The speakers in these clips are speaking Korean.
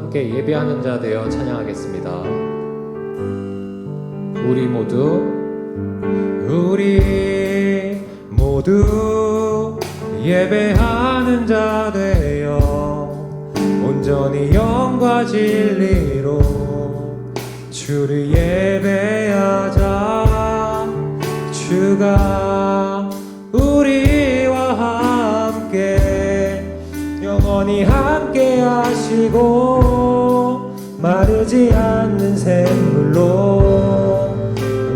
함께 예배하는 자 되어 찬양하겠습니다. 우리 모두 예배하는 자 되어 온전히 영과 진리로 주를 예배하자. 주가 우리와 함께 영원히 함께 하시고 마르지 않는 샘물로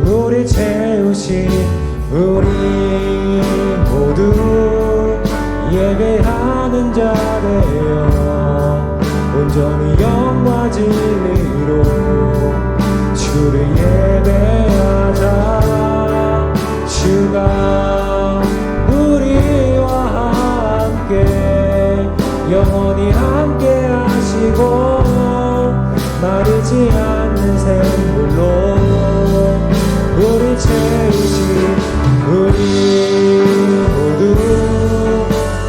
우리 채우신 우리 모두 예배하는 자 되어 온전히 영과 진리로 주를 예배하자. 주가 우리와 함께 영원히 함께 하시고 마르지 않는 샘물로 우리 채우신 우리 모두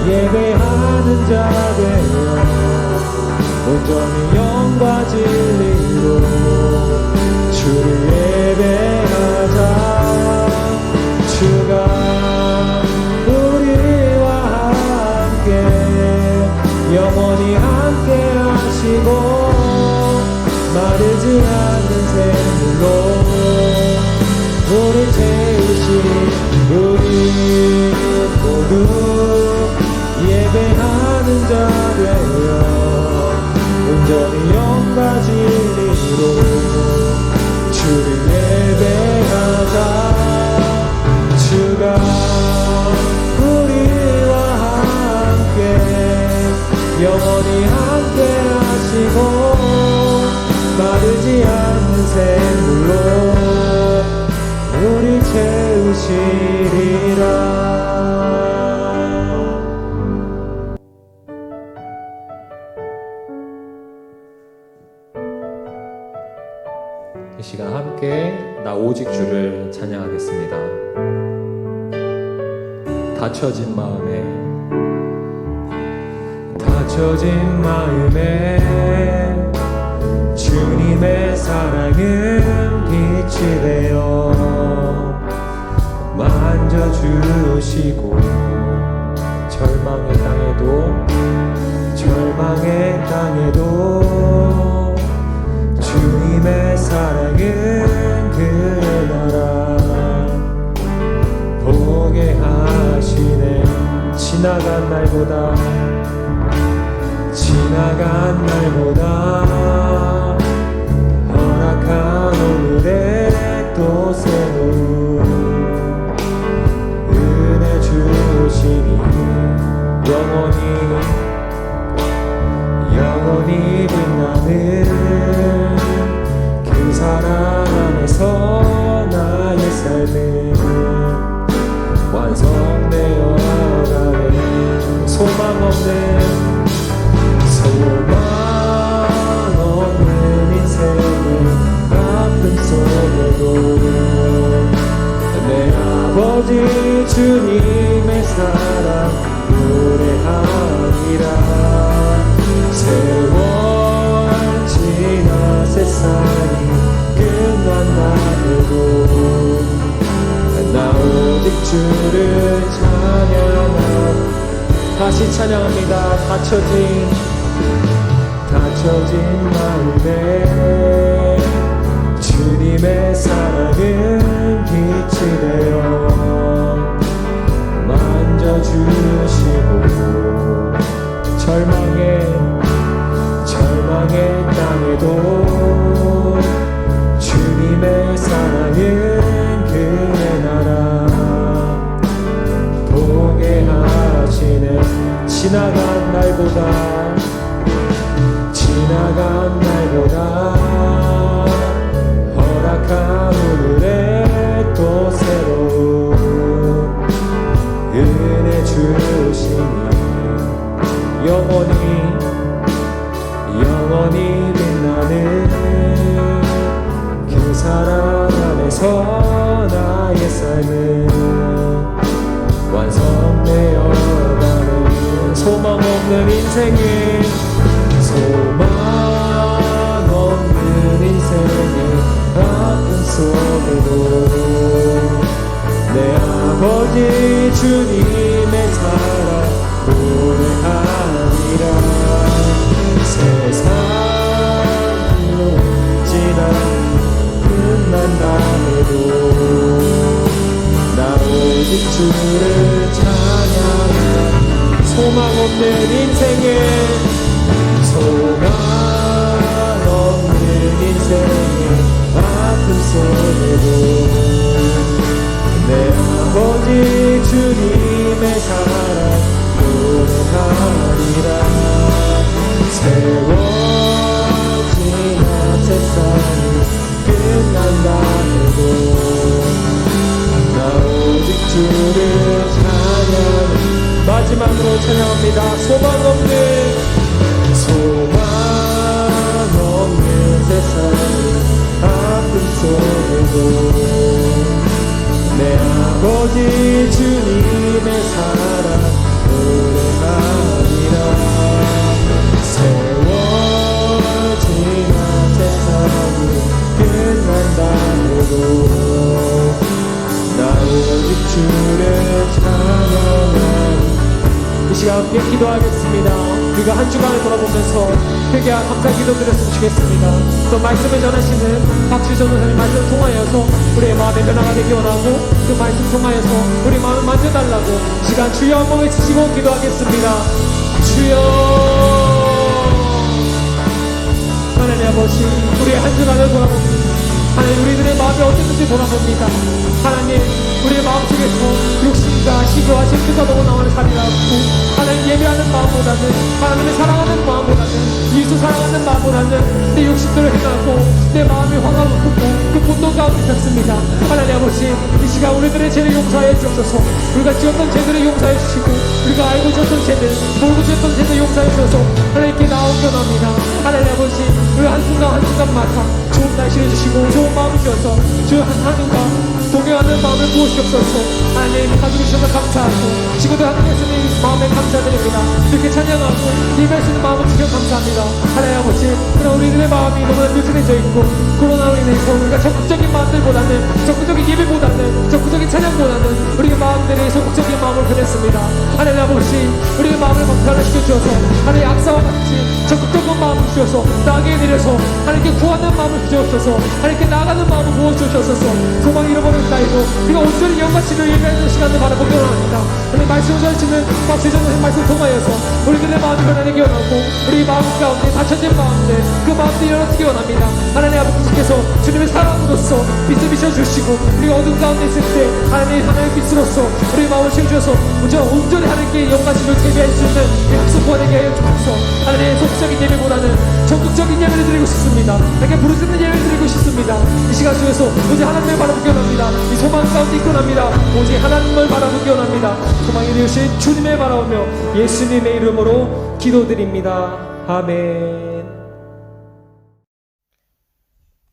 예배하는 자 되어 온전히 영과 진리로 주를 예배하자. 주가 우리와 함께 영원히 함께 하시고 마르지 않는 샘물로 우리 채우신 우리 모두 예배하는 자 되어 온전히 영과 진리로 주를 예배하자. 주가 우리와 함께 영원히 함께 하시고 마르지 않는 샘물로 우리 채우시리라. 이 시간 함께 나 오직 주를 찬양하겠습니다. 닫혀진 마음에 주님의 사랑은 빛이 되어 만져주시고 절망의 땅에도 주님의 사랑은 그 나라 보게 하시네. 지나간 날보다 허락한 오늘에 또 새로운 은혜 주시니 영원히 빛나는 그 사랑 안에서 나의 삶은 완성되어 가네. 소망 없는 인생의 아픔 속에도 내 아버지 주님의 사랑 노래하리라. 세월 지나 세상이 끝난다해도 나 오직 주를 찬양하고 다시 찬양합니다. 닫혀진 마음에 주님의 사랑은 빛이 되어 만져주시고 절망의 땅에도 주님의 사랑은 그의 나라 보게 하시네. 지나간 날보다 허락한 오늘에 또 새로운 은혜 주시니 영원히 빛나는 그 사랑 안에서 나의 삶은 완성되어 가는 소망 없는 인생에 소망 없는 인생의 아픔 속에도 내 아버지 주님의 사랑 노래하리라. 세상도 지나 끝난다 해도 나 오직 주를 찬양해. 소망 없는 인생에 소망 없는 인생의 아픔 속에도 내 아버지 주님의 사랑 노래하리라. 세월 지나 세상이 끝난다 해도 나 오직 주를 찬양해. 마지막으로 찬양합니다. 소망 없는 세상의 아픔 속에도 내 아버지 주님의 사랑 노래하리라. 세월 지나 세상이 끝난다 해도 나 오직 주를 찬양하리. 이 시간 함께 기도하겠습니다. 우리가 한 주간을 돌아보면서 회개와 감사 기도드렸으면 좋겠습니다. 또 말씀을 전하시는 박주희 전도사님 말씀을 통하여서 우리의 마음의 변화가 되기 원하고 그 말씀 통하여서 우리 마음을 만져달라고 시간 주여 한번 외치시고 기도하겠습니다. 주여. 하나님 아버지, 우리의 한 주간을 돌아봅니다. 하나님, 우리들의 마음이 어땠는지 돌아봅니다. 하나님, 우리의 마음속에서 욕심과 시기와 질투가 너무 나오는 삶이 나왔고, 하나님 예배하는 마음보다는, 하나님을 사랑하는 마음보다는, 예수 사랑하는 마음보다는 내 욕심들을 행하고 내 마음이 화가 높고 그 분노 가운데 있었습니다. 하나님 아버지, 이 시간 우리들의 죄를 용서하여 주옵소서. 우리가 지었던 죄들을 용서해 주시고, 우리가 알고 지었던 죄들, 모르고 지었던 죄들 용서해 주셔서 하나님께 나오겨납니다. 하나님 아버지, 우리 한순간 한순간마다 좋은 날씨를 주시고 좋은 마음 주셔서 주 하나님과 동행하는 마음을 부으시옵소서. 하나님 가지고 주셔서 감사하고 지금도 하나님께서는 마음에 감사드립니다. 이렇게 찬양하고 예배할 수 있는 마음을 주셔서 감사합니다. 하나님 아버지, 그러나 우리들의 마음이 너무나 불편해져 있고 코로나로 인해서 우리가 적극적인 마음들보다는, 적극적인 예배보다는, 적극적인 찬양보다는 우리의 마음들이 적극적인 마음을 보냈습니다. 하나님 아버지, 우리의 마음을 변화시켜 주셔서 하나님 악사와 같이 적극적인 마음을 주셔서 나게 내려서 하나님께 구하는 마음을 주셔서 하나님께 나아가는 마음을 부어주셔서 소망 잃어버린 나이도 우리가 온전히 영광치를 예배하는 시간을 바라보기 원합니다. 하나님 말씀을 전하시는 박수전의 말씀 통하여서 우리들의 마음이 변화되기 원하고 우리 마음 가운데 닫혀진 마음들, 그 마음들이 열어지기 원합니다. 하나님 아버지께서 주님의 사랑으로서 빛을 비춰주시고 우리가 어둠 가운데 있을 때 하나님의 하나님의 빛으로서 우리 마음을 채워주셔서 온전히 하나님께 영광치를 예배할 수 있는 약속 구원에게 하여 주옵소서. 하나님의 소극적인 예배보다는 적극적인 예배를 드리고 싶습니다. 하나님께 부르짖는 예배를 드리고 싶습니다. 이 시간 속에서 오직 하나님을 바라보기 원합니다. 이 소망 가운데 있고 납니다. 오직 하나님을 바라보기 원합니다. 소망이 되신 주님을 바라보며 예수님의 이름으로 기도드립니다. 아멘.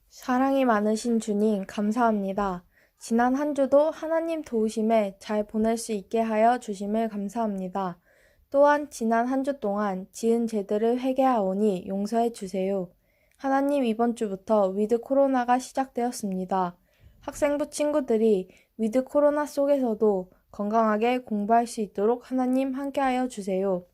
사랑이 많으신 주님 감사합니다. 지난 한 주도 하나님 도우심에 잘 보낼 수 있게 하여 주심을 감사합니다. 또한 지난 한 주 동안 지은 죄들을 회개하오니 용서해 주세요. 하나님, 이번 주부터 위드 코로나가 시작되었습니다. 학생부 친구들이 위드 코로나 속에서도 건강하게 공부할 수 있도록 하나님 함께하여 주세요.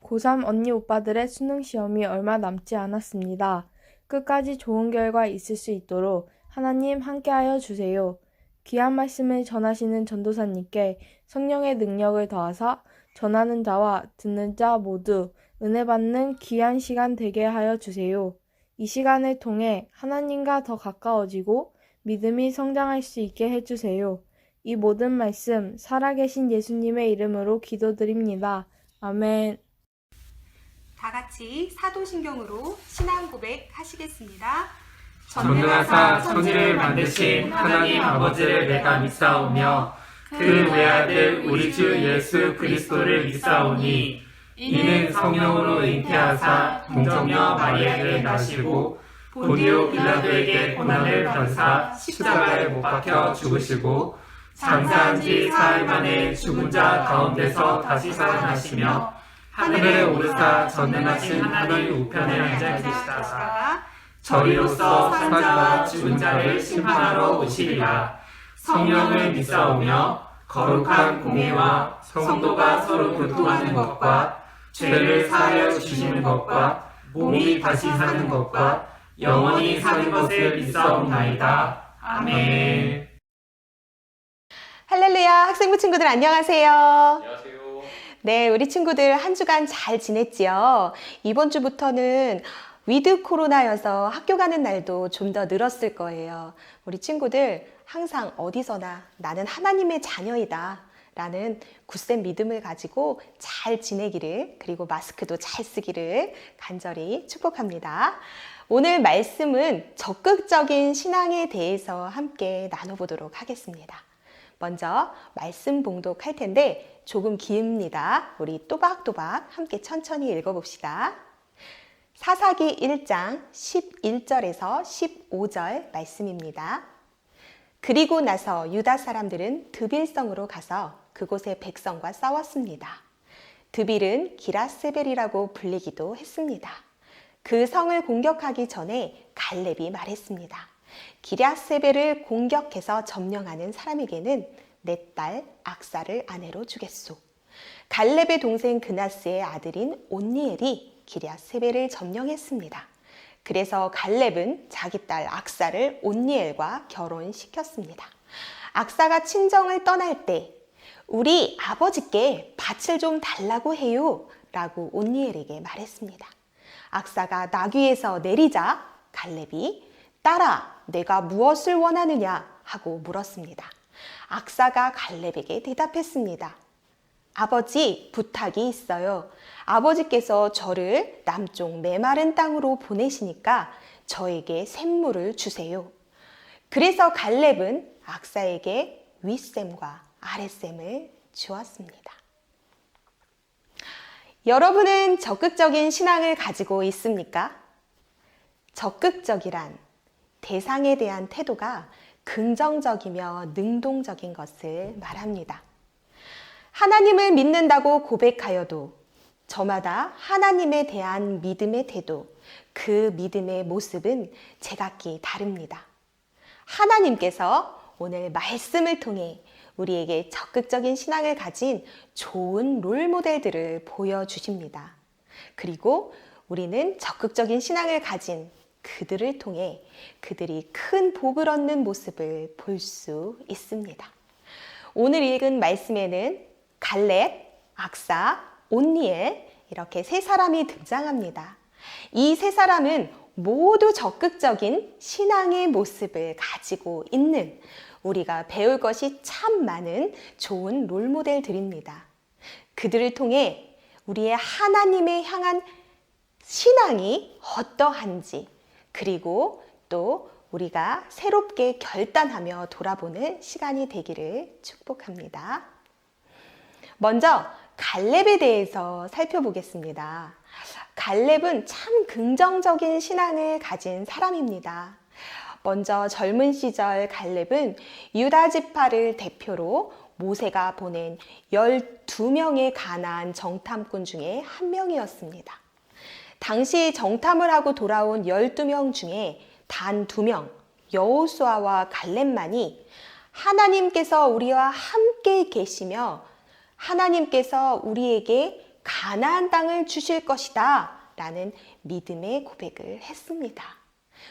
고3 언니 오빠들의 수능 시험이 얼마 남지 않았습니다. 끝까지 좋은 결과 있을 수 있도록 하나님 함께하여 주세요. 귀한 말씀을 전하시는 전도사님께 성령의 능력을 더하사 전하는 자와 듣는 자 모두 은혜 받는 귀한 시간 되게 하여 주세요. 이 시간을 통해 하나님과 더 가까워지고 믿음이 성장할 수 있게 해주세요. 이 모든 말씀 살아계신 예수님의 이름으로 기도드립니다. 아멘. 다 같이 사도신경으로 신앙 고백 하시겠습니다. 전능하사 천지를 만드신 하나님 아버지를 내가 믿사오며 그 외아들 우리 주 예수 그리스도를 믿사오니 이는 성령으로 잉태하사 동정녀 마리아에게 나시고 본디오 빌라도에게 고난을 받으사 십자가에 못 박혀 죽으시고 장사한 지 사흘 만에 죽은 자 가운데서 다시 살아나시며 하늘에 오르사 전능하신 하나님 우편에 앉아 계시다가 저리로서 산자와 죽은 자를 심판하러 오시리라. 성령을 믿사오며 거룩한 공예와 성도가 서로 교통하는 것과 죄를 사하여 주시는 것과 몸이 다시 사는 것과 영원히 사는 것을 믿사옵나이다. 아멘. 할렐루야. 학생부 친구들 안녕하세요. 안녕하세요. 네, 우리 친구들 한 주간 잘 지냈지요? 이번 주부터는 위드 코로나여서 학교 가는 날도 좀 더 늘었을 거예요. 우리 친구들 항상 어디서나 나는 하나님의 자녀이다 라는 굳센 믿음을 가지고 잘 지내기를, 그리고 마스크도 잘 쓰기를 간절히 축복합니다. 오늘 말씀은 적극적인 신앙에 대해서 함께 나눠보도록 하겠습니다. 먼저 말씀 봉독할 텐데 조금 깁니다. 우리 또박또박 함께 천천히 읽어봅시다. 사사기 1장 11절에서 15절 말씀입니다. 그리고 나서 유다 사람들은 드빌성으로 가서 그곳의 백성과 싸웠습니다. 드빌은 기라세벨이라고 불리기도 했습니다. 그 성을 공격하기 전에 갈렙이 말했습니다. 기랴세벨을 공격해서 점령하는 사람에게는 내 딸 악사를 아내로 주겠소. 갈렙의 동생 그나스의 아들인 온니엘이 기랴세벨을 점령했습니다. 그래서 갈렙은 자기 딸 악사를 온니엘과 결혼시켰습니다. 악사가 친정을 떠날 때 우리 아버지께 밭을 좀 달라고 해요 라고 온니엘에게 말했습니다. 악사가 나귀에서 내리자 갈렙이 딸아, 내가 무엇을 원하느냐 하고 물었습니다. 악사가 갈렙에게 대답했습니다. 아버지, 부탁이 있어요. 아버지께서 저를 남쪽 메마른 땅으로 보내시니까 저에게 샘물을 주세요. 그래서 갈렙은 악사에게 윗샘과 아랫샘을 주었습니다. 여러분은 적극적인 신앙을 가지고 있습니까? 적극적이란 대상에 대한 태도가 긍정적이며 능동적인 것을 말합니다. 하나님을 믿는다고 고백하여도 저마다 하나님에 대한 믿음의 태도, 그 믿음의 모습은 제각기 다릅니다. 하나님께서 오늘 말씀을 통해 우리에게 적극적인 신앙을 가진 좋은 롤모델들을 보여주십니다. 그리고 우리는 적극적인 신앙을 가진 그들을 통해 그들이 큰 복을 얻는 모습을 볼 수 있습니다. 오늘 읽은 말씀에는 갈렙, 악사, 온니엘 이렇게 세 사람이 등장합니다. 이 세 사람은 모두 적극적인 신앙의 모습을 가지고 있는, 우리가 배울 것이 참 많은 좋은 롤모델들입니다. 그들을 통해 우리의 하나님에 향한 신앙이 어떠한지, 그리고 또 우리가 새롭게 결단하며 돌아보는 시간이 되기를 축복합니다. 먼저 갈렙에 대해서 살펴보겠습니다. 갈렙은 참 긍정적인 신앙을 가진 사람입니다. 먼저 젊은 시절 갈렙은 유다 지파를 대표로 모세가 보낸 12명의 가나안 정탐꾼 중에 한 명이었습니다. 당시 정탐을 하고 돌아온 12명 중에 단 2명, 여호수아와 갈렙만이 하나님께서 우리와 함께 계시며 하나님께서 우리에게 가나안 땅을 주실 것이다 라는 믿음의 고백을 했습니다.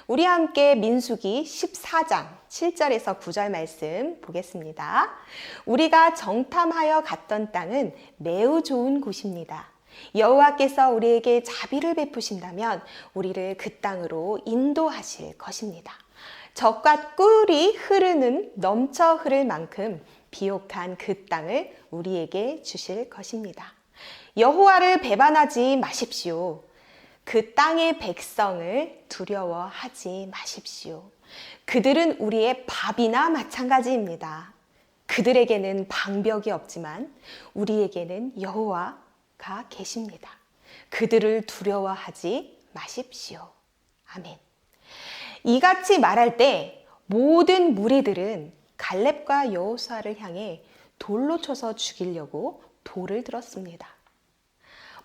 우리 함께 민수기 14장 7절에서 9절 말씀 보겠습니다. 우리가 정탐하여 갔던 땅은 매우 좋은 곳입니다. 여호와께서 우리에게 자비를 베푸신다면 우리를 그 땅으로 인도하실 것입니다. 젖과 꿀이 흐르는 넘쳐 흐를 만큼 비옥한 그 땅을 우리에게 주실 것입니다. 여호와를 배반하지 마십시오. 그 땅의 백성을 두려워하지 마십시오. 그들은 우리의 밥이나 마찬가지입니다. 그들에게는 방벽이 없지만 우리에게는 여호와가 계십니다. 그들을 두려워하지 마십시오. 아멘. 이같이 말할 때 모든 무리들은 갈렙과 여호수아를 향해 돌로 쳐서 죽이려고 돌을 들었습니다.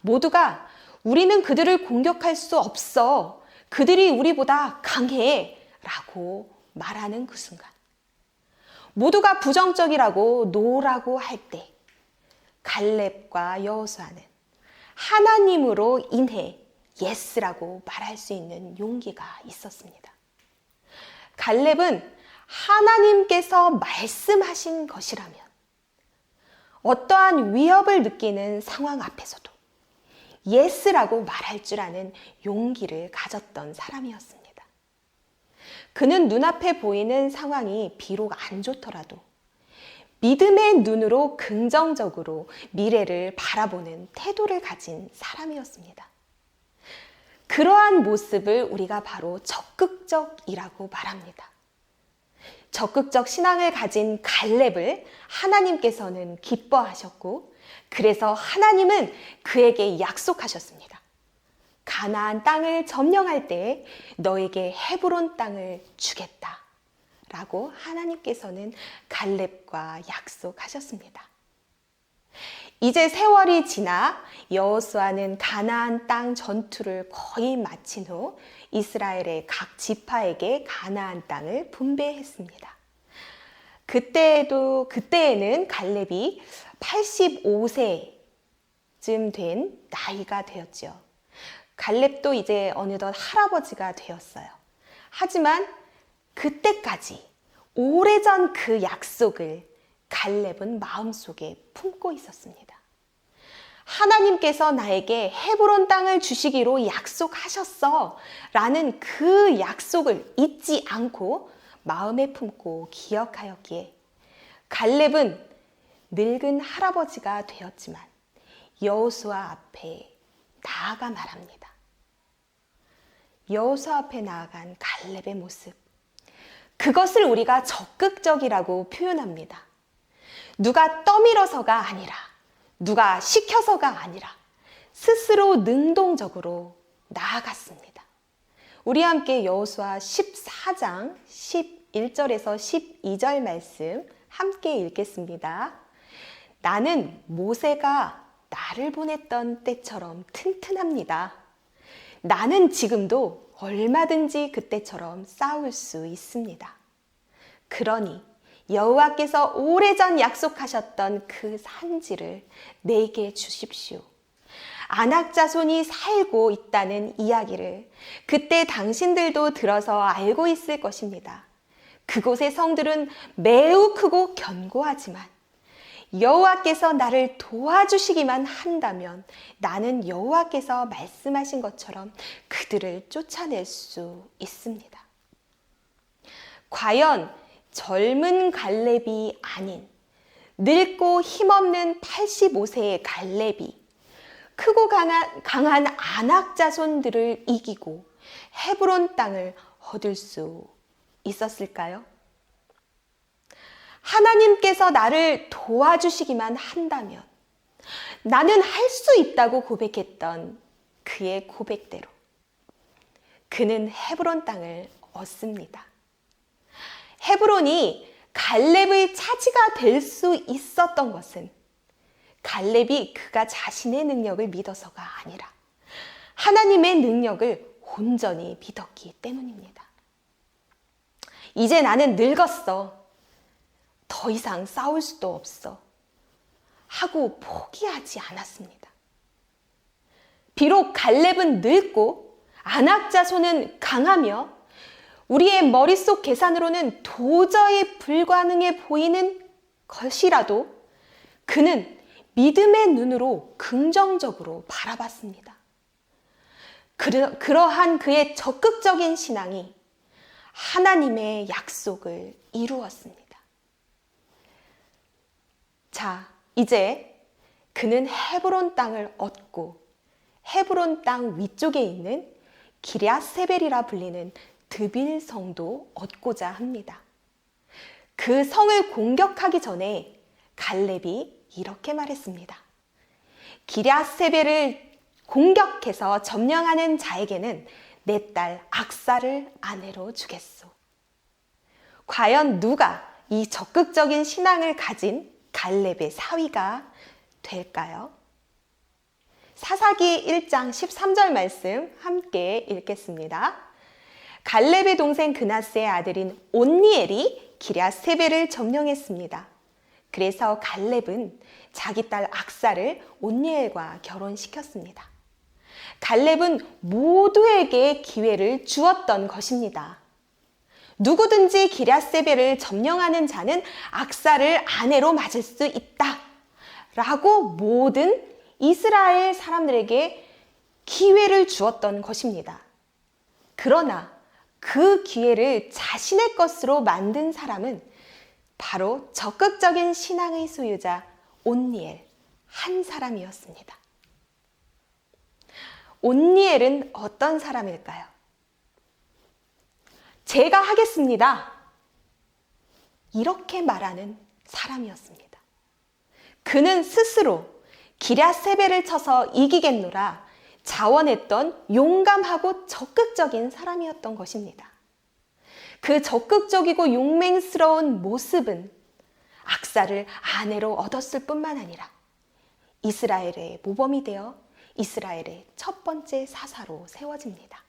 모두가 우리는 그들을 공격할 수 없어. 그들이 우리보다 강해. 라고 말하는 그 순간, 모두가 부정적이라고 노라고 할 때 갈렙과 여호수아는 하나님으로 인해 예스라고 말할 수 있는 용기가 있었습니다. 갈렙은 하나님께서 말씀하신 것이라면 어떠한 위협을 느끼는 상황 앞에서도 예스라고 말할 줄 아는 용기를 가졌던 사람이었습니다. 그는 눈앞에 보이는 상황이 비록 안 좋더라도 믿음의 눈으로 긍정적으로 미래를 바라보는 태도를 가진 사람이었습니다. 그러한 모습을 우리가 바로 적극적이라고 말합니다. 적극적 신앙을 가진 갈렙을 하나님께서는 기뻐하셨고, 그래서 하나님은 그에게 약속하셨습니다. 가나안 땅을 점령할 때 너에게 헤브론 땅을 주겠다 라고 하나님께서는 갈렙과 약속하셨습니다. 이제 세월이 지나 여호수아는 가나안 땅 전투를 거의 마친 후 이스라엘의 각 지파에게 가나안 땅을 분배했습니다. 그때에는 갈렙이 85세쯤 된 나이가 되었죠. 갈렙도 이제 어느덧 할아버지가 되었어요. 하지만 그때까지 오래전 그 약속을 갈렙은 마음속에 품고 있었습니다. 하나님께서 나에게 헤브론 땅을 주시기로 약속하셨어 라는 그 약속을 잊지 않고 마음에 품고 기억하였기에 갈렙은 늙은 할아버지가 되었지만 여호수아 앞에 나아가 말합니다. 여호수아 앞에 나아간 갈렙의 모습, 그것을 우리가 적극적이라고 표현합니다. 누가 떠밀어서가 아니라, 누가 시켜서가 아니라 스스로 능동적으로 나아갔습니다. 우리 함께 여호수아 14장 11절에서 12절 말씀 함께 읽겠습니다. 나는 모세가 나를 보냈던 때처럼 튼튼합니다. 나는 지금도 얼마든지 그때처럼 싸울 수 있습니다. 그러니 여호와께서 오래전 약속하셨던 그 산지를 내게 주십시오. 아낙 자손이 살고 있다는 이야기를 그때 당신들도 들어서 알고 있을 것입니다. 그곳의 성들은 매우 크고 견고하지만 여호와께서 나를 도와주시기만 한다면 나는 여호와께서 말씀하신 것처럼 그들을 쫓아낼 수 있습니다. 과연 젊은 갈렙이 아닌 늙고 힘없는 85세의 갈렙이 크고 강한 아낙 자손들을 이기고 헤브론 땅을 얻을 수 있었을까요? 하나님께서 나를 도와주시기만 한다면 나는 할 수 있다고 고백했던 그의 고백대로 그는 헤브론 땅을 얻습니다. 헤브론이 갈렙의 차지가 될 수 있었던 것은 갈렙이 그가 자신의 능력을 믿어서가 아니라 하나님의 능력을 온전히 믿었기 때문입니다. 이제 나는 늙었어. 더 이상 싸울 수도 없어. 하고 포기하지 않았습니다. 비록 갈렙은 늙고 아낙 자손은 강하며 우리의 머릿속 계산으로는 도저히 불가능해 보이는 것이라도 그는 믿음의 눈으로 긍정적으로 바라봤습니다. 그러한 그의 적극적인 신앙이 하나님의 약속을 이루었습니다. 자, 이제 그는 헤브론 땅을 얻고 헤브론 땅 위쪽에 있는 기럇세벨이라 불리는 드빌 성도 얻고자 합니다. 그 성을 공격하기 전에 갈렙이 이렇게 말했습니다. 기럇세벨을 공격해서 점령하는 자에게는 내 딸 악사를 아내로 주겠소. 과연 누가 이 적극적인 신앙을 가진 갈렙의 사위가 될까요? 사사기 1장 13절 말씀 함께 읽겠습니다. 갈렙의 동생 그나스의 아들인 온니엘이 기럇세벨을 점령했습니다. 그래서 갈렙은 자기 딸 악사를 온니엘과 결혼시켰습니다. 갈렙은 모두에게 기회를 주었던 것입니다. 누구든지 기럇세벨을 점령하는 자는 악사를 아내로 맞을 수 있다 라고 모든 이스라엘 사람들에게 기회를 주었던 것입니다. 그러나 그 기회를 자신의 것으로 만든 사람은 바로 적극적인 신앙의 소유자 온니엘 한 사람이었습니다. 온니엘은 어떤 사람일까요? 제가 하겠습니다. 이렇게 말하는 사람이었습니다. 그는 스스로 기럇세벨을 쳐서 이기겠노라 자원했던 용감하고 적극적인 사람이었던 것입니다. 그 적극적이고 용맹스러운 모습은 악사를 아내로 얻었을 뿐만 아니라 이스라엘의 모범이 되어 이스라엘의 첫 번째 사사로 세워집니다.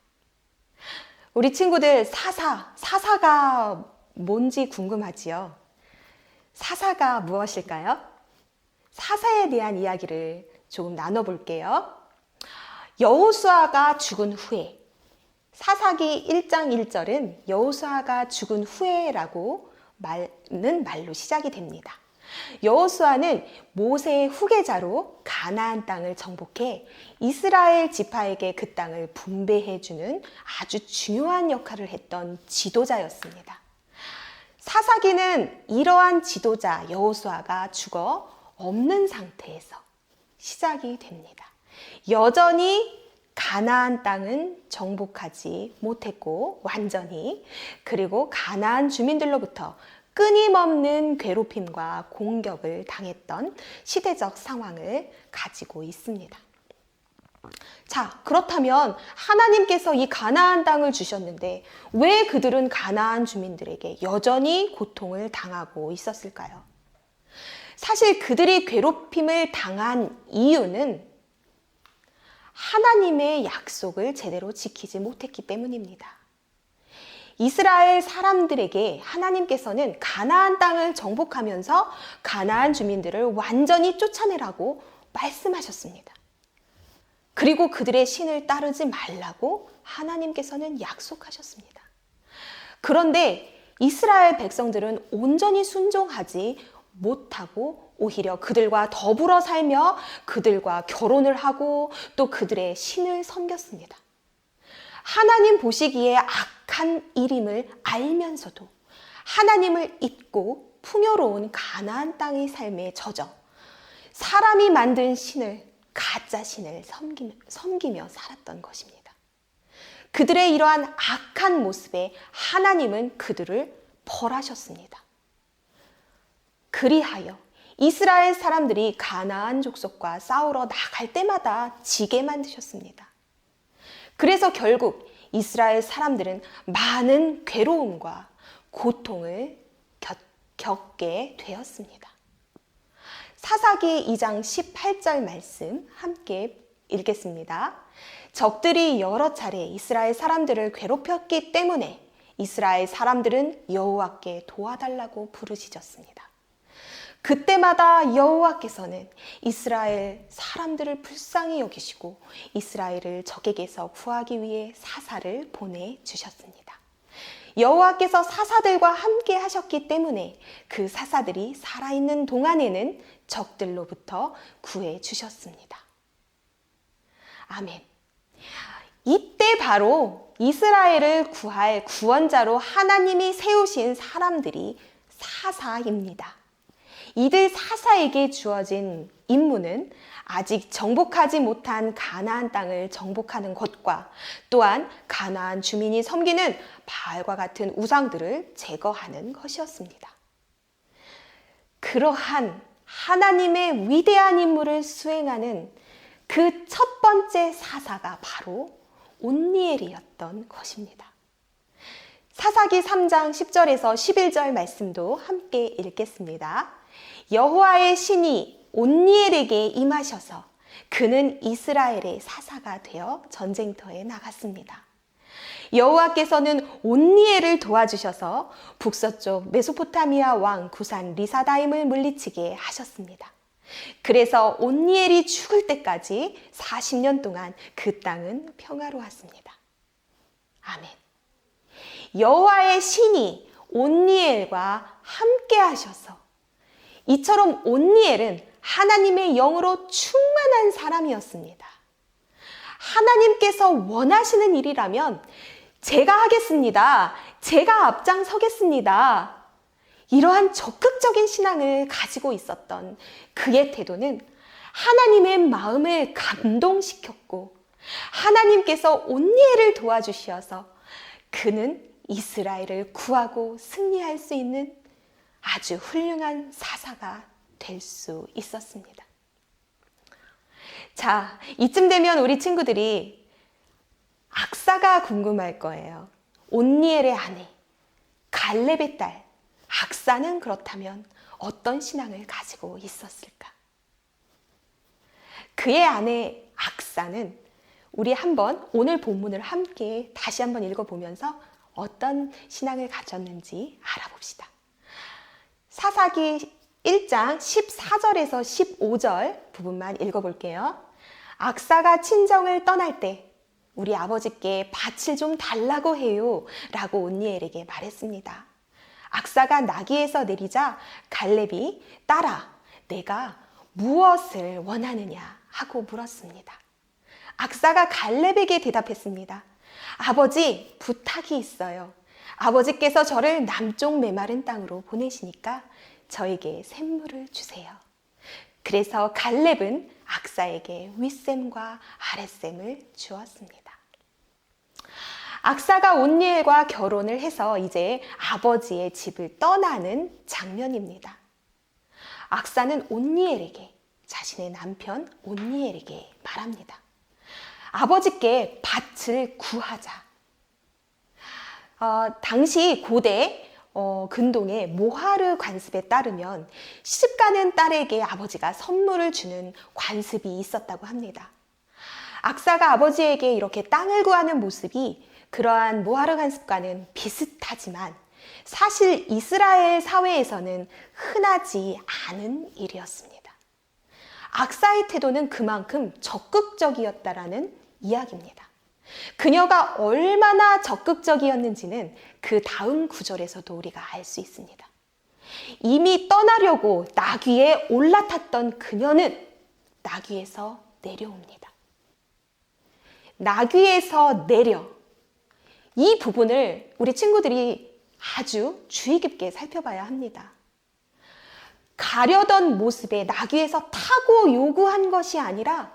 우리 친구들 사사가 뭔지 궁금하지요? 사사가 무엇일까요? 사사에 대한 이야기를 조금 나눠볼게요. 여호수아가 죽은 후에, 사사기 1장 1절은 여호수아가 죽은 후에라고 말는 말로 시작이 됩니다. 여호수아는 모세의 후계자로 가나안 땅을 정복해 이스라엘 지파에게 그 땅을 분배해주는 아주 중요한 역할을 했던 지도자였습니다. 사사기는 이러한 지도자 여호수아가 죽어 없는 상태에서 시작이 됩니다. 여전히 가나안 땅은 정복하지 못했고 완전히, 그리고 가나안 주민들로부터 끊임없는 괴롭힘과 공격을 당했던 시대적 상황을 가지고 있습니다. 자, 그렇다면 하나님께서 이 가나안 땅을 주셨는데 왜 그들은 가나안 주민들에게 여전히 고통을 당하고 있었을까요? 사실 그들이 괴롭힘을 당한 이유는 하나님의 약속을 제대로 지키지 못했기 때문입니다. 이스라엘 사람들에게 하나님께서는 가나안 땅을 정복하면서 가나안 주민들을 완전히 쫓아내라고 말씀하셨습니다. 그리고 그들의 신을 따르지 말라고 하나님께서는 약속하셨습니다. 그런데 이스라엘 백성들은 온전히 순종하지 못하고 오히려 그들과 더불어 살며 그들과 결혼을 하고 또 그들의 신을 섬겼습니다. 하나님 보시기에 악한 일임을 알면서도 하나님을 잊고 풍요로운 가나안 땅의 삶에 젖어 사람이 만든 신을, 가짜 신을 섬기며 살았던 것입니다. 그들의 이러한 악한 모습에 하나님은 그들을 벌하셨습니다. 그리하여 이스라엘 사람들이 가나안 족속과 싸우러 나갈 때마다 지게 만드셨습니다. 그래서 결국 이스라엘 사람들은 많은 괴로움과 고통을 겪게 되었습니다. 사사기 2장 18절 말씀 함께 읽겠습니다. 적들이 여러 차례 이스라엘 사람들을 괴롭혔기 때문에 이스라엘 사람들은 여호와께 도와달라고 부르짖었습니다. 그때마다 여호와께서는 이스라엘 사람들을 불쌍히 여기시고 이스라엘을 적에게서 구하기 위해 사사를 보내주셨습니다. 여호와께서 사사들과 함께 하셨기 때문에 그 사사들이 살아있는 동안에는 적들로부터 구해주셨습니다. 아멘. 이때 바로 이스라엘을 구할 구원자로 하나님이 세우신 사람들이 사사입니다. 이들 사사에게 주어진 임무는 아직 정복하지 못한 가나안 땅을 정복하는 것과 또한 가나안 주민이 섬기는 바알과 같은 우상들을 제거하는 것이었습니다. 그러한 하나님의 위대한 임무를 수행하는 그 첫 번째 사사가 바로 온니엘이었던 것입니다. 사사기 3장 10절에서 11절 말씀도 함께 읽겠습니다. 여호와의 신이 온니엘에게 임하셔서 그는 이스라엘의 사사가 되어 전쟁터에 나갔습니다. 여호와께서는 온니엘을 도와주셔서 북서쪽 메소포타미아 왕 구산 리사다임을 물리치게 하셨습니다. 그래서 온니엘이 죽을 때까지 40년 동안 그 땅은 평화로웠습니다. 아멘. 여호와의 신이 온니엘과 함께 하셔서 이처럼 온니엘은 하나님의 영으로 충만한 사람이었습니다. 하나님께서 원하시는 일이라면 제가 하겠습니다. 제가 앞장서겠습니다. 이러한 적극적인 신앙을 가지고 있었던 그의 태도는 하나님의 마음을 감동시켰고 하나님께서 온니엘을 도와주셔서 그는 이스라엘을 구하고 승리할 수 있는 아주 훌륭한 사사가 될 수 있었습니다. 자, 이쯤 되면 우리 친구들이 악사가 궁금할 거예요. 온니엘의 아내, 갈렙의 딸, 악사는 그렇다면 어떤 신앙을 가지고 있었을까? 그의 아내 악사는 우리 한번 오늘 본문을 함께 다시 한번 읽어보면서 어떤 신앙을 가졌는지 알아봅시다. 사사기 1장 14절에서 15절 부분만 읽어볼게요. 악사가 친정을 떠날 때 우리 아버지께 밭을 좀 달라고 해요 라고 온니엘에게 말했습니다. 악사가 나귀에서 내리자 갈렙이 딸아 내가 무엇을 원하느냐 하고 물었습니다. 악사가 갈렙에게 대답했습니다. 아버지 부탁이 있어요. 아버지께서 저를 남쪽 메마른 땅으로 보내시니까 저에게 샘물을 주세요. 그래서 갈렙은 악사에게 윗샘과 아랫샘을 주었습니다. 악사가 온니엘과 결혼을 해서 이제 아버지의 집을 떠나는 장면입니다. 악사는 온니엘에게 자신의 남편 온니엘에게 말합니다. 아버지께 밭을 구하자. 당시 고대 근동의 모하르 관습에 따르면 시집가는 딸에게 아버지가 선물을 주는 관습이 있었다고 합니다. 악사가 아버지에게 이렇게 땅을 구하는 모습이 그러한 모하르 관습과는 비슷하지만 사실 이스라엘 사회에서는 흔하지 않은 일이었습니다. 악사의 태도는 그만큼 적극적이었다라는 이야기입니다. 그녀가 얼마나 적극적이었는지는 그 다음 구절에서도 우리가 알 수 있습니다. 이미 떠나려고 나귀에 올라탔던 그녀는 나귀에서 내려옵니다. 나귀에서 내려. 이 부분을 우리 친구들이 아주 주의 깊게 살펴봐야 합니다. 가려던 모습에 나귀에서 타고 요구한 것이 아니라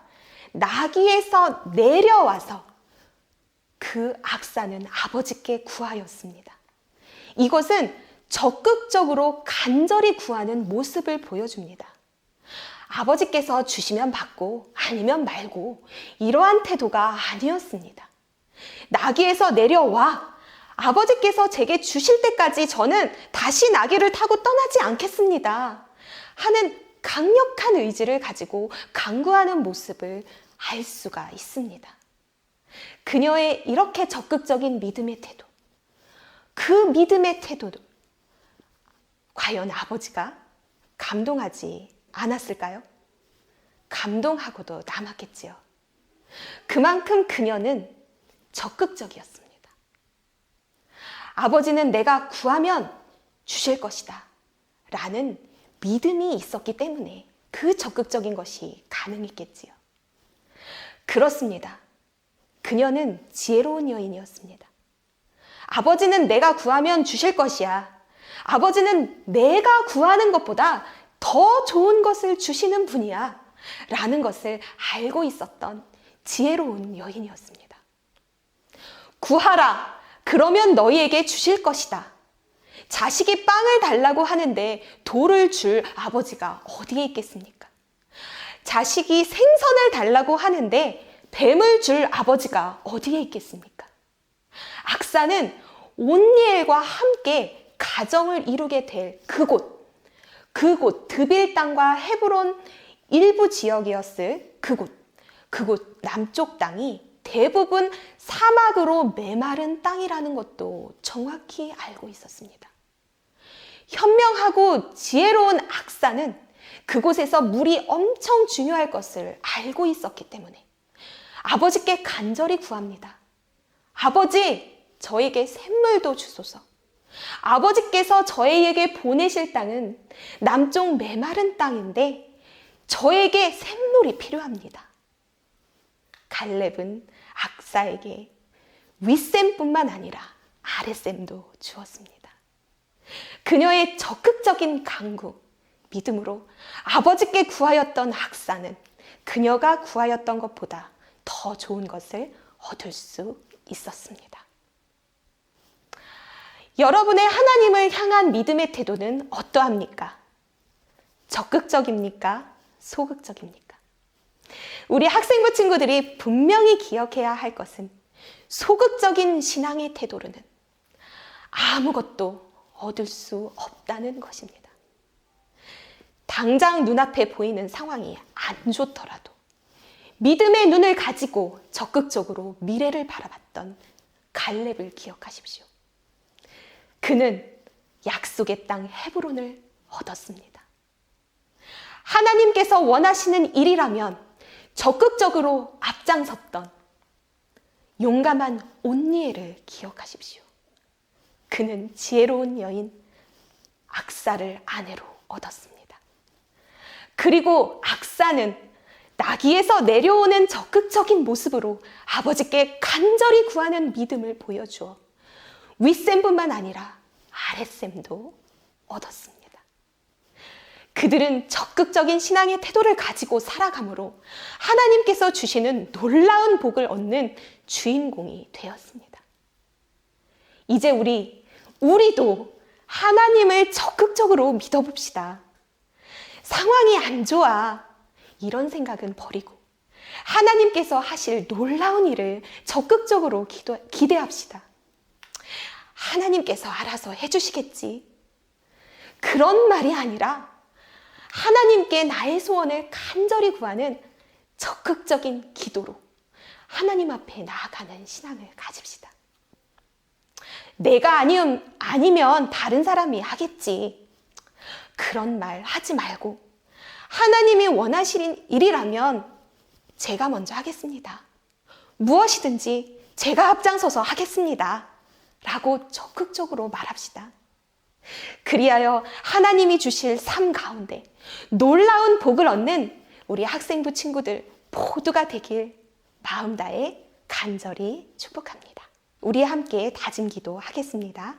나귀에서 내려와서 그 악사는 아버지께 구하였습니다. 이것은 적극적으로 간절히 구하는 모습을 보여줍니다. 아버지께서 주시면 받고 아니면 말고 이러한 태도가 아니었습니다. 나귀에서 내려와 아버지께서 제게 주실 때까지 저는 다시 나귀를 타고 떠나지 않겠습니다 하는 강력한 의지를 가지고 강구하는 모습을 알 수가 있습니다. 그녀의 이렇게 적극적인 믿음의 태도, 그 믿음의 태도도 과연 아버지가 감동하지 않았을까요? 감동하고도 남았겠지요. 그만큼 그녀는 적극적이었습니다. 아버지는 내가 구하면 주실 것이다 라는 믿음이 있었기 때문에 그 적극적인 것이 가능했겠지요. 그렇습니다. 그녀는 지혜로운 여인이었습니다. 아버지는 내가 구하면 주실 것이야. 아버지는 내가 구하는 것보다 더 좋은 것을 주시는 분이야 라는 것을 알고 있었던 지혜로운 여인이었습니다. 구하라. 그러면 너희에게 주실 것이다. 자식이 빵을 달라고 하는데 돌을 줄 아버지가 어디에 있겠습니까? 자식이 생선을 달라고 하는데 뱀을 줄 아버지가 어디에 있겠습니까? 악사는 온니엘과 함께 가정을 이루게 될 그곳 드빌 땅과 헤브론 일부 지역이었을 그곳 남쪽 땅이 대부분 사막으로 메마른 땅이라는 것도 정확히 알고 있었습니다. 현명하고 지혜로운 악사는 그곳에서 물이 엄청 중요할 것을 알고 있었기 때문에 아버지께 간절히 구합니다. 아버지, 저에게 샘물도 주소서. 아버지께서 저희에게 보내실 땅은 남쪽 메마른 땅인데 저에게 샘물이 필요합니다. 갈렙은 악사에게 윗샘뿐만 아니라 아랫샘도 주었습니다. 그녀의 적극적인 강구, 믿음으로 아버지께 구하였던 악사는 그녀가 구하였던 것보다 더 좋은 것을 얻을 수 있었습니다. 여러분의 하나님을 향한 믿음의 태도는 어떠합니까? 적극적입니까? 소극적입니까? 우리 학생부 친구들이 분명히 기억해야 할 것은 소극적인 신앙의 태도로는 아무것도 얻을 수 없다는 것입니다. 당장 눈앞에 보이는 상황이 안 좋더라도 믿음의 눈을 가지고 적극적으로 미래를 바라봤던 갈렙을 기억하십시오. 그는 약속의 땅 헤브론을 얻었습니다. 하나님께서 원하시는 일이라면 적극적으로 앞장섰던 용감한 온니엘을 기억하십시오. 그는 지혜로운 여인 악사를 아내로 얻었습니다. 그리고 악사는 나귀에서 내려오는 적극적인 모습으로 아버지께 간절히 구하는 믿음을 보여주어 윗샘뿐만 아니라 아랫샘도 얻었습니다. 그들은 적극적인 신앙의 태도를 가지고 살아감으로 하나님께서 주시는 놀라운 복을 얻는 주인공이 되었습니다. 이제 우리도 하나님을 적극적으로 믿어봅시다. 상황이 안 좋아. 이런 생각은 버리고 하나님께서 하실 놀라운 일을 적극적으로 기대합시다. 하나님께서 알아서 해주시겠지. 그런 말이 아니라 하나님께 나의 소원을 간절히 구하는 적극적인 기도로 하나님 앞에 나아가는 신앙을 가집시다. 내가 아니면 다른 사람이 하겠지. 그런 말 하지 말고 하나님이 원하시는 일이라면 제가 먼저 하겠습니다. 무엇이든지 제가 앞장서서 하겠습니다. 라고 적극적으로 말합시다. 그리하여 하나님이 주실 삶 가운데 놀라운 복을 얻는 우리 학생부 친구들 모두가 되길 마음 다해 간절히 축복합니다. 우리 함께 다짐 기도하겠습니다.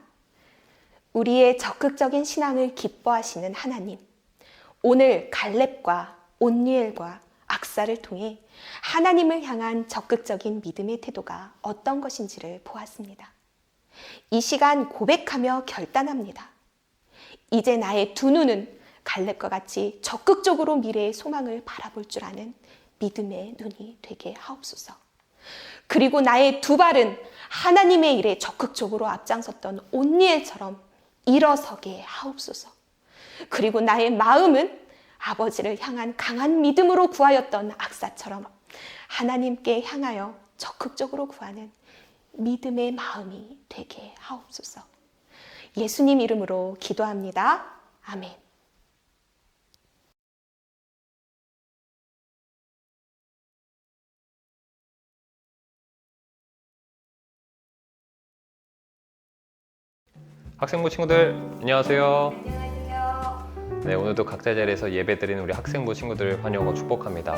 우리의 적극적인 신앙을 기뻐하시는 하나님, 오늘 갈렙과 온니엘과 악사를 통해 하나님을 향한 적극적인 믿음의 태도가 어떤 것인지를 보았습니다. 이 시간 고백하며 결단합니다. 이제 나의 두 눈은 갈렙과 같이 적극적으로 미래의 소망을 바라볼 줄 아는 믿음의 눈이 되게 하옵소서. 그리고 나의 두 발은 하나님의 일에 적극적으로 앞장섰던 온니엘처럼 일어서게 하옵소서. 그리고 나의 마음은 아버지를 향한 강한 믿음으로 구하였던 악사처럼 하나님께 향하여 적극적으로 구하는 믿음의 마음이 되게 하옵소서. 예수님 이름으로 기도합니다. 아멘. 학생부 친구들 안녕하세요. 네, 오늘도 각자 자리에서 예배드리는 우리 학생부 친구들 환영하고 축복합니다.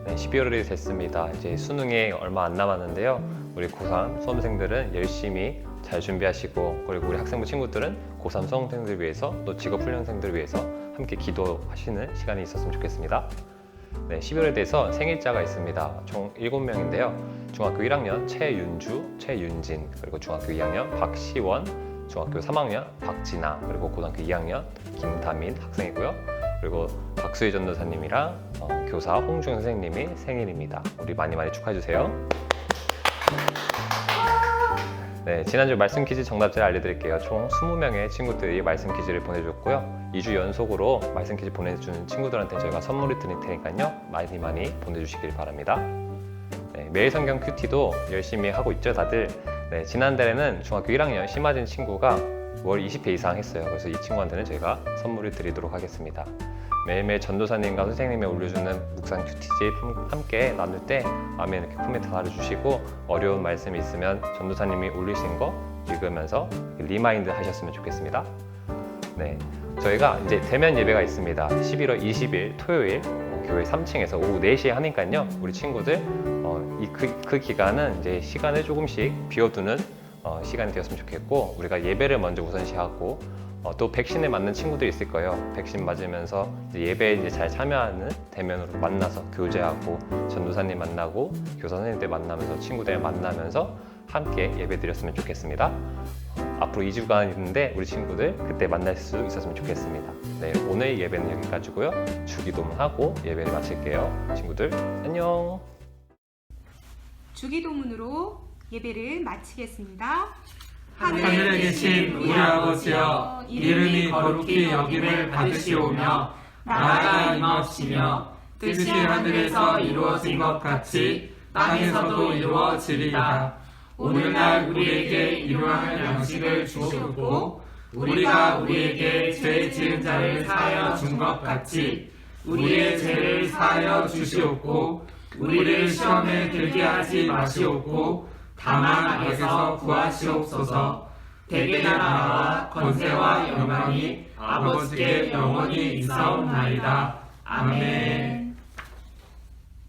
네, 12월이 됐습니다. 이제 수능에 얼마 안 남았는데요. 우리 고3 수험생들은 열심히 잘 준비하시고, 그리고 우리 학생부 친구들은 고3 수험생들 위해서 또 직업훈련생들을 위해서 함께 기도하시는 시간이 있었으면 좋겠습니다. 네, 12월에 대해서 생일자가 있습니다. 총 7명인데요. 중학교 1학년 최윤주, 최윤진, 그리고 중학교 2학년 박시원, 중학교 3학년 박진아, 그리고 고등학교 2학년 김다민 학생이고요. 그리고 박수희 전도사님이랑 교사 홍중 선생님이 생일입니다. 우리 많이 축하해 주세요. 네, 지난주 말씀 퀴즈 정답자를 알려드릴게요. 총 20명의 친구들이 말씀 퀴즈를 보내줬고요. 2주 연속으로 말씀 퀴즈 보내준 친구들한테 저희가 선물을 드릴 테니까요. 많이 보내주시길 바랍니다. 네, 매일 성경 큐티도 열심히 하고 있죠, 다들. 네, 지난달에는 중학교 1학년 심하진 친구가 월 20회 이상 했어요. 그래서 이 친구한테는 저희가 선물을 드리도록 하겠습니다. 매일매일 전도사님과 선생님이 올려주는 묵상 큐티집 함께 나눌 때 마음에 이렇게 코멘트 달아주시고 어려운 말씀이 있으면 전도사님이 올리신 거 읽으면서 리마인드 하셨으면 좋겠습니다. 네, 저희가 이제 대면 예배가 있습니다. 11월 20일 토요일 교회 3층에서 오후 4시에 하니까요. 우리 친구들 그 기간은 이제 시간을 조금씩 비워두는 시간이 되었으면 좋겠고, 우리가 예배를 먼저 우선시하고 또 백신에 맞는 친구들이 있을 거예요. 백신 맞으면서 이제 예배에 이제 잘 참여하는 대면으로 만나서 교제하고 전도사님 만나고 교사 선생님들 만나면서 친구들 만나면서 함께 예배 드렸으면 좋겠습니다. 앞으로 2주간 있는데 우리 친구들 그때 만날 수 있었으면 좋겠습니다. 네, 오늘 예배는 여기까지고요. 주기도문하고 예배를 마칠게요. 친구들 안녕. 주기도문으로 예배를 마치겠습니다. 하늘에 계신 우리 아버지여, 이름이 거룩히 여김을 받으시오며 나라가 임하옵시며 뜻이 하늘에서 이루어진 것 같이 땅에서도 이루어지리이다. 오늘날 우리에게 일용할 양식을 주옵고, 우리가 우리에게 죄 지은 자를 사하여 준 것 같이 우리의 죄를 사하여 주시옵고, 우리를 시험에 들게 하지 마시옵고 다만 악에서 구하시옵소서. 대개 나라와 권세와 영광이 아버지께 영원히 있사옵나이다. 아멘.